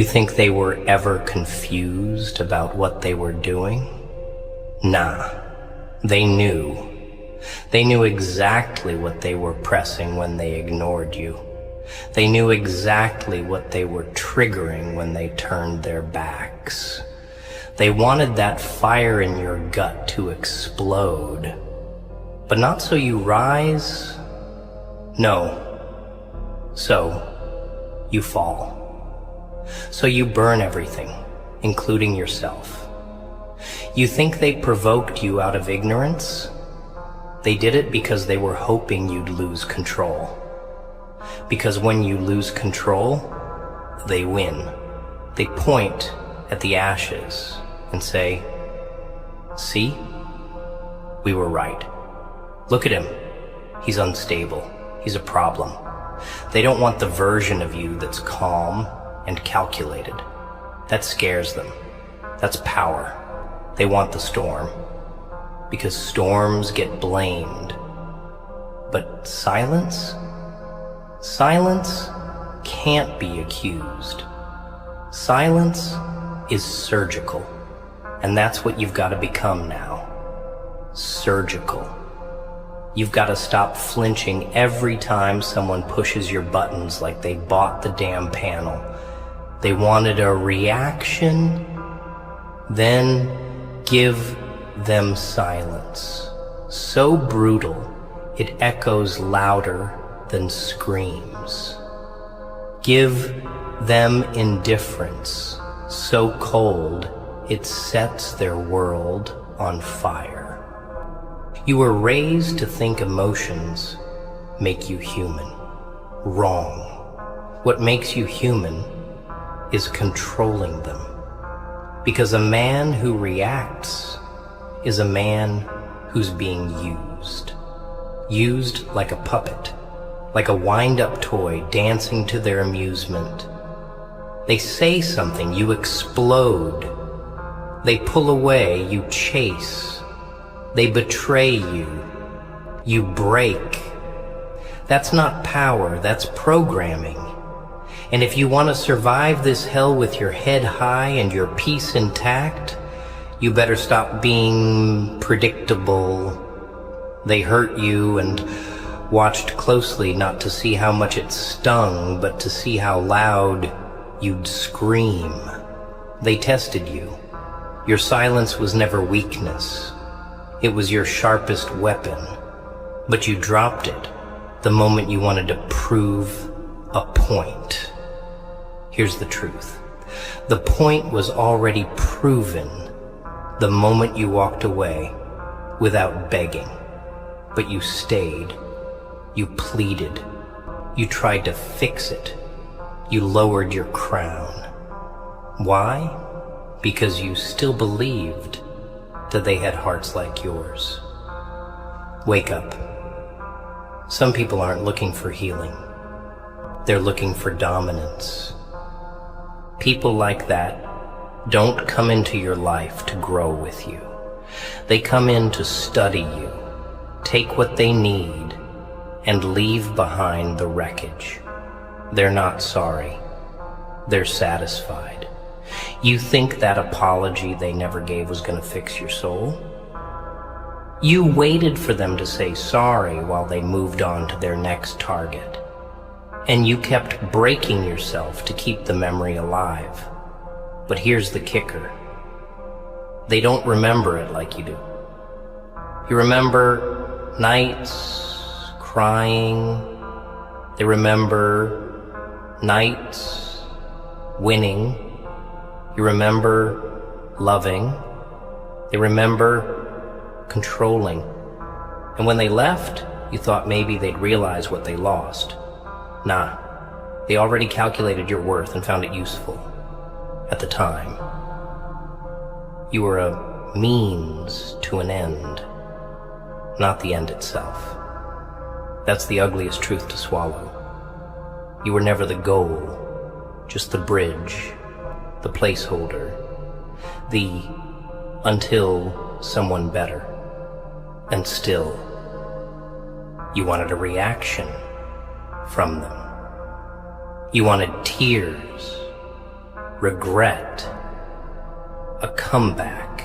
You think they were ever confused about what they were doing? Nah, they knew. They knew exactly what they were pressing when they ignored you. They knew exactly what they were triggering when they turned their backs. They wanted that fire in your gut to explode. But not so you rise. No. So you fall. So you burn everything, including yourself. You think they provoked you out of ignorance? They did it because they were hoping you'd lose control. Because when you lose control, they win. They point at the ashes and say, "See? We were right. Look at him. He's unstable. He's a problem." They don't want the version of you that's calm and calculated. That scares them. That's power. They want the storm. Because storms get blamed. But silence? Silence can't be accused. Silence is surgical. And that's what you've got to become now. Surgical. You've got to stop flinching every time someone pushes your buttons like they bought the damn panel. They wanted a reaction, then give them silence. So brutal, it echoes louder than screams. Give them indifference, so cold, it sets their world on fire. You were raised to think emotions make you human. Wrong. What makes you human is controlling them. Because a man who reacts is a man who's being used. Used like a puppet, like a wind-up toy dancing to their amusement. They say something, you explode. They pull away, you chase. They betray you, you break. That's not power, that's programming. And if you want to survive this hell with your head high and your peace intact, you better stop being predictable. They hurt you and watched closely not to see how much it stung, but to see how loud you'd scream. They tested you. Your silence was never weakness. It was your sharpest weapon. But you dropped it the moment you wanted to prove a point. Here's the truth. The point was already proven the moment you walked away without begging. But you stayed. You pleaded. You tried to fix it. You lowered your crown. Why? Because you still believed that they had hearts like yours. Wake up. Some people aren't looking for healing. They're looking for dominance. People like that don't come into your life to grow with you. They come in to study you, take what they need, and leave behind the wreckage. They're not sorry. They're satisfied. You think that apology they never gave was going to fix your soul? You waited for them to say sorry while they moved on to their next target. And you kept breaking yourself to keep the memory alive. But here's the kicker. They don't remember it like you do. You remember nights crying. They remember nights winning. You remember loving. They remember controlling. And when they left, you thought maybe they'd realize what they lost. Nah, they already calculated your worth and found it useful at the time. You were a means to an end, not the end itself. That's the ugliest truth to swallow. You were never the goal, just the bridge, the placeholder, the until someone better. And still, you wanted a reaction from them. You wanted tears. regret, a comeback.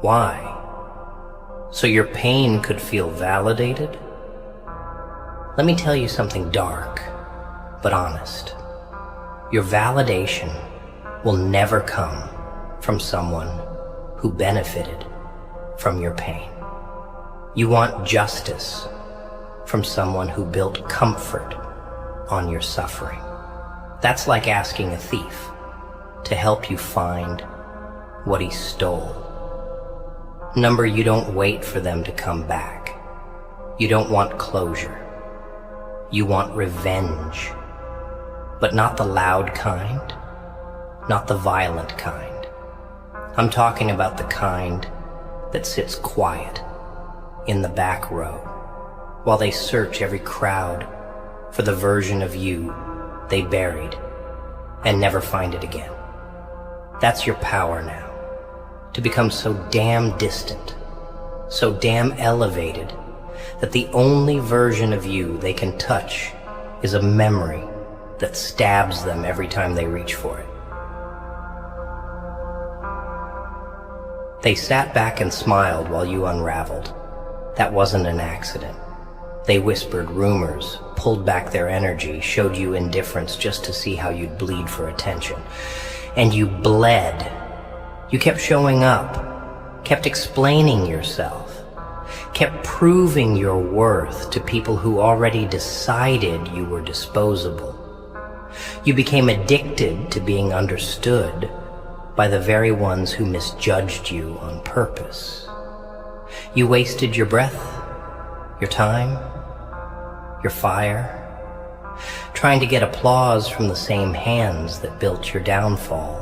Why? So your pain could feel validated? Let me tell you something dark, but honest. Your validation will never come from someone who benefited from your pain. You want justice from someone who built comfort on your suffering. That's like asking a thief to help you find what he stole. Number, you don't wait for them to come back. You don't want closure. You want revenge, but not the loud kind, not the violent kind. I'm talking about the kind that sits quiet in the back row while they search every crowd for the version of you they buried and never find it again. That's your power now, to become so damn distant, so damn elevated, that the only version of you they can touch is a memory that stabs them every time they reach for it. They sat back and smiled while you unraveled. That wasn't an accident. They whispered rumors, pulled back their energy, showed you indifference just to see how you'd bleed for attention. And you bled. You kept showing up, kept explaining yourself, kept proving your worth to people who already decided you were disposable. You became addicted to being understood by the very ones who misjudged you on purpose. You wasted your breath, your time, your fire, trying to get applause from the same hands that built your downfall.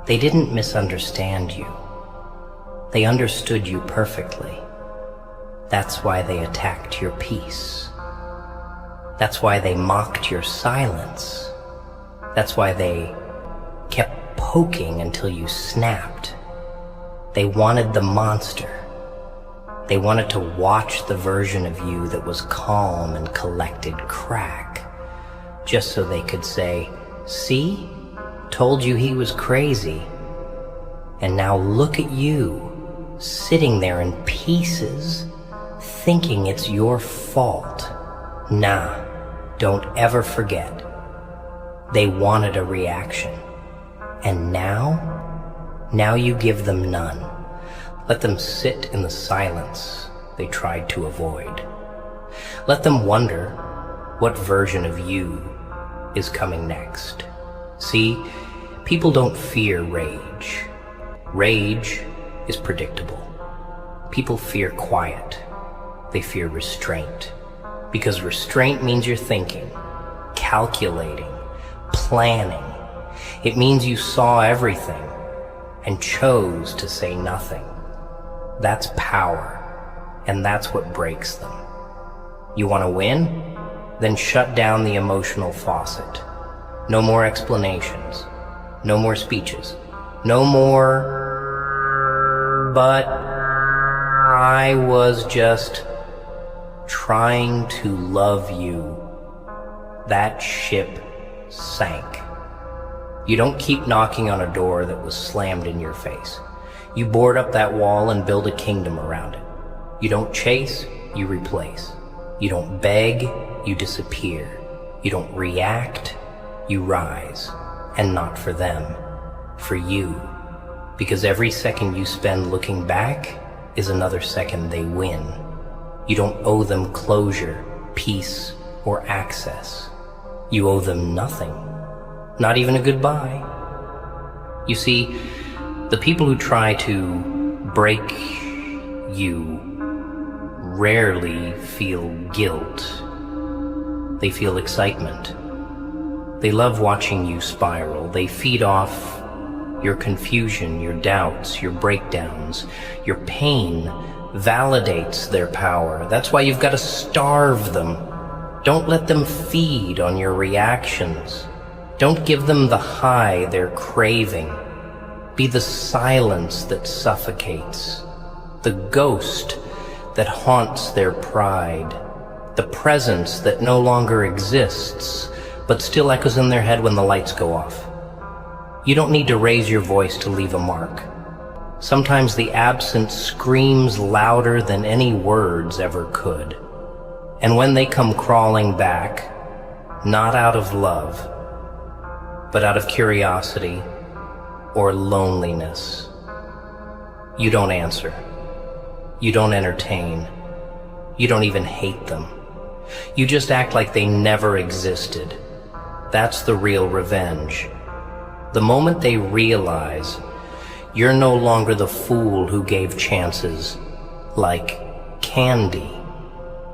They didn't misunderstand you. They understood you perfectly. That's why they attacked your peace. That's why they mocked your silence. That's why they kept poking until you snapped. They wanted the monster. They wanted to watch the version of you that was calm and collected crack, just so they could say, "See? Told you he was crazy. And now look at you, sitting there in pieces, thinking it's your fault." Nah, don't ever forget. They wanted a reaction. And now you give them none. Let them sit in the silence they tried to avoid. Let them wonder what version of you is coming next. See, people don't fear rage. Rage is predictable. People fear quiet. They fear restraint. Because restraint means you're thinking, calculating, planning. It means you saw everything and chose to say nothing. That's power, and that's what breaks them. You want to win? Then shut down the emotional faucet. No more explanations. No more speeches. No more, but I was just trying to love you. That ship sank. You don't keep knocking on a door that was slammed in your face. You board up that wall and build a kingdom around it. You don't chase, you replace. You don't beg, you disappear. You don't react, you rise. And not for them, for you. Because every second you spend looking back is another second they win. You don't owe them closure, peace, or access. You owe them nothing. Not even a goodbye. You see, the people who try to break you rarely feel guilt. They feel excitement. They love watching you spiral. They feed off your confusion, your doubts, your breakdowns. Your pain validates their power. That's why you've got to starve them. Don't let them feed on your reactions. Don't give them the high they're craving. Be the silence that suffocates, the ghost that haunts their pride, the presence that no longer exists, but still echoes in their head when the lights go off. You don't need to raise your voice to leave a mark. Sometimes the absence screams louder than any words ever could. And when they come crawling back, not out of love, but out of curiosity or loneliness, you don't answer. You don't entertain. You don't even hate them. You just act like they never existed. That's the real revenge. The moment they realize you're no longer the fool who gave chances like candy.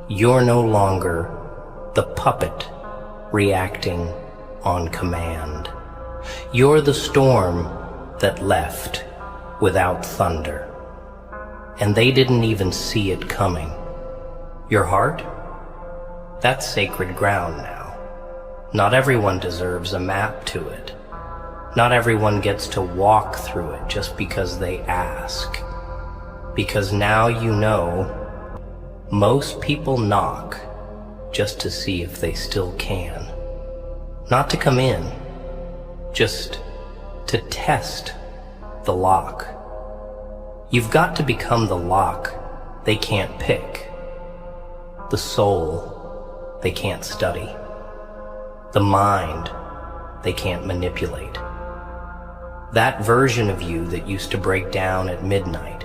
You're no longer the puppet reacting on command. You're the storm that left without thunder. And they didn't even see it coming. Your heart? That's sacred ground now. Not everyone deserves a map to it. Not everyone gets to walk through it just because they ask. Because now you know, most people knock just to see if they still can. Not to come in, just to test the lock. You've got to become the lock they can't pick, the soul they can't study, the mind they can't manipulate. That version of you that used to break down at midnight,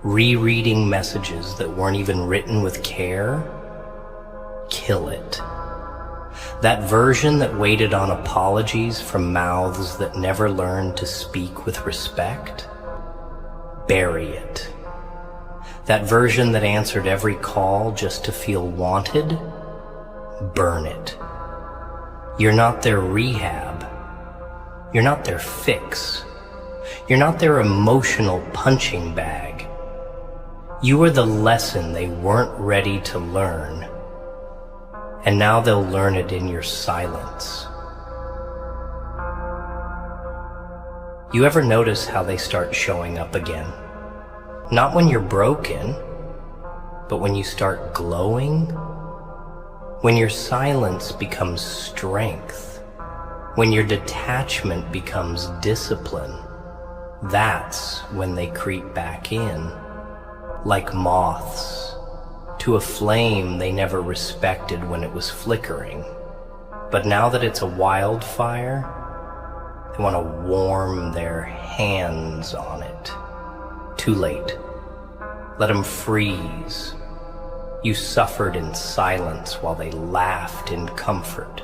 rereading messages that weren't even written with care, kill it. That version that waited on apologies from mouths that never learned to speak with respect, bury it. That version that answered every call just to feel wanted, burn it. You're not their rehab. You're not their fix. You're not their emotional punching bag. You are the lesson they weren't ready to learn. And now they'll learn it in your silence. You ever notice how they start showing up again? Not when you're broken, but when you start glowing. When your silence becomes strength. When your detachment becomes discipline. That's when they creep back in, like moths, to a flame they never respected when it was flickering. But now that it's a wildfire, they want to warm their hands on it. Too late. Let them freeze. You suffered in silence while they laughed in comfort.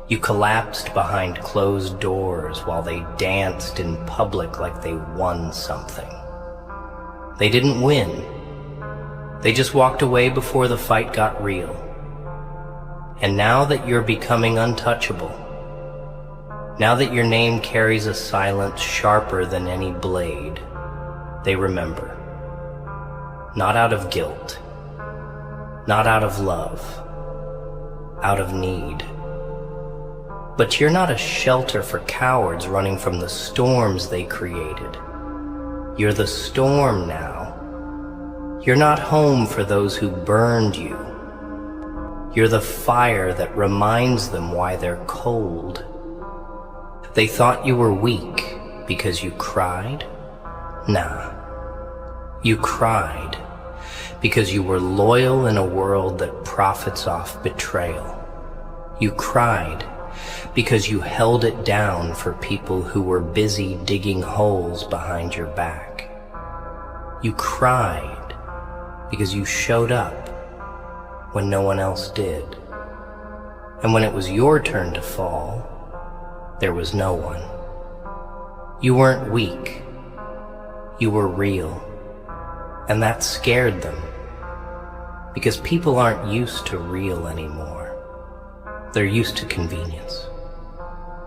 You collapsed behind closed doors while they danced in public like they won something. They didn't win. They just walked away before the fight got real. And now that you're becoming untouchable, now that your name carries a silence sharper than any blade, they remember. Not out of guilt, not out of love, out of need. But you're not a shelter for cowards running from the storms they created. You're the storm now. You're not home for those who burned you. You're the fire that reminds them why they're cold. They thought you were weak because you cried? Nah. You cried because you were loyal in a world that profits off betrayal. You cried because you held it down for people who were busy digging holes behind your back. You cried because you showed up when no one else did. And when it was your turn to fall, there was no one. You weren't weak. You were real. And that scared them, because people aren't used to real anymore. They're used to convenience.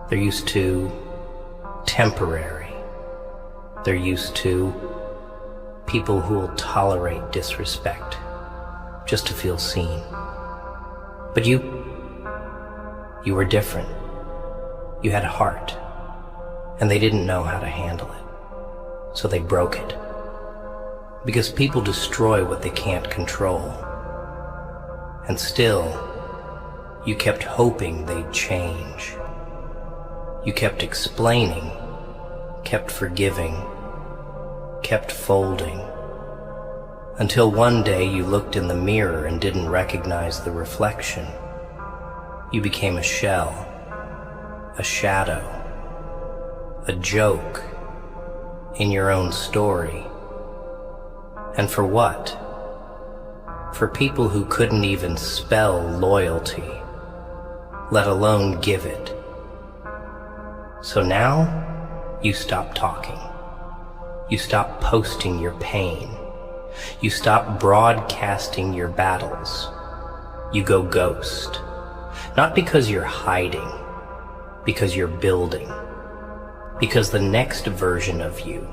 They're used to temporary. They're used to people who will tolerate disrespect just to feel seen. But you were different. You had a heart, and they didn't know how to handle it, so they broke it. Because people destroy what they can't control. And still, You kept hoping they'd change. You kept explaining, kept forgiving, kept folding, until one day you looked in the mirror and didn't recognize the reflection. You became a shell, a shadow, a joke in your own story. And for what? For people who couldn't even spell loyalty, let alone give it. So now, you stop talking. You stop posting your pain. You stop broadcasting your battles. You go ghost. Not because you're hiding, because you're building. Because the next version of you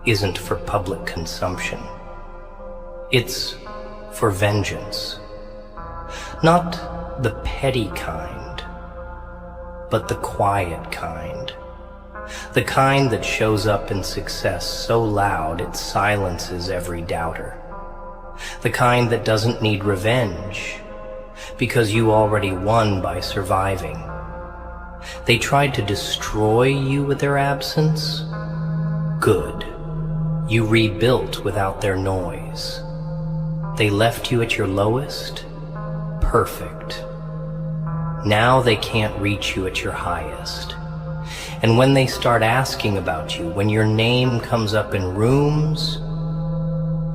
isn't for public consumption. It's for vengeance. Not the petty kind, but the quiet kind. The kind that shows up in success so loud it silences every doubter. The kind that doesn't need revenge, because you already won by surviving. They tried to destroy you with their absence? Good. You rebuilt without their noise. They left you at your lowest? Perfect. Now they can't reach you at your highest. And when they start asking about you, when your name comes up in rooms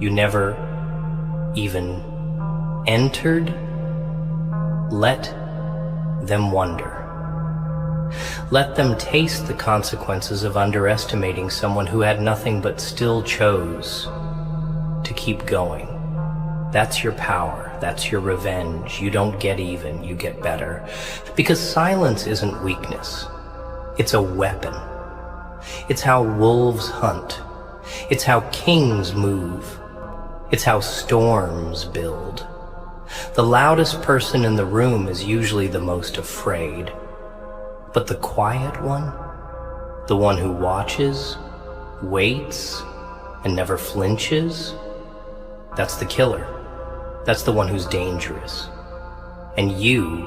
you never even entered, let them wonder. Let them taste the consequences of underestimating someone who had nothing but still chose to keep going. That's your power. That's your revenge. You don't get even, you get better. Because silence isn't weakness. It's a weapon. It's how wolves hunt. It's how kings move. It's how storms build. The loudest person in the room is usually the most afraid. But the quiet one, the one who watches, waits, and never flinches, that's the killer. That's the one who's dangerous. And you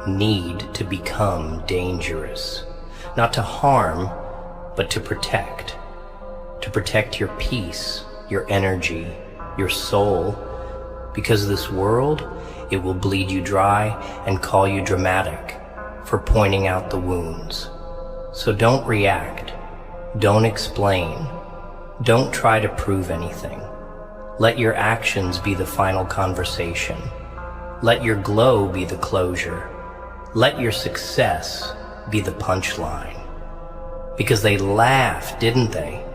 need to become dangerous. Not to harm, but to protect. To protect your peace, your energy, your soul. Because this world, it will bleed you dry and call you dramatic for pointing out the wounds. So don't react. Don't explain. Don't try to prove anything. Let your actions be the final conversation. Let your glow be the closure. Let your success be the punchline. Because they laughed, didn't they?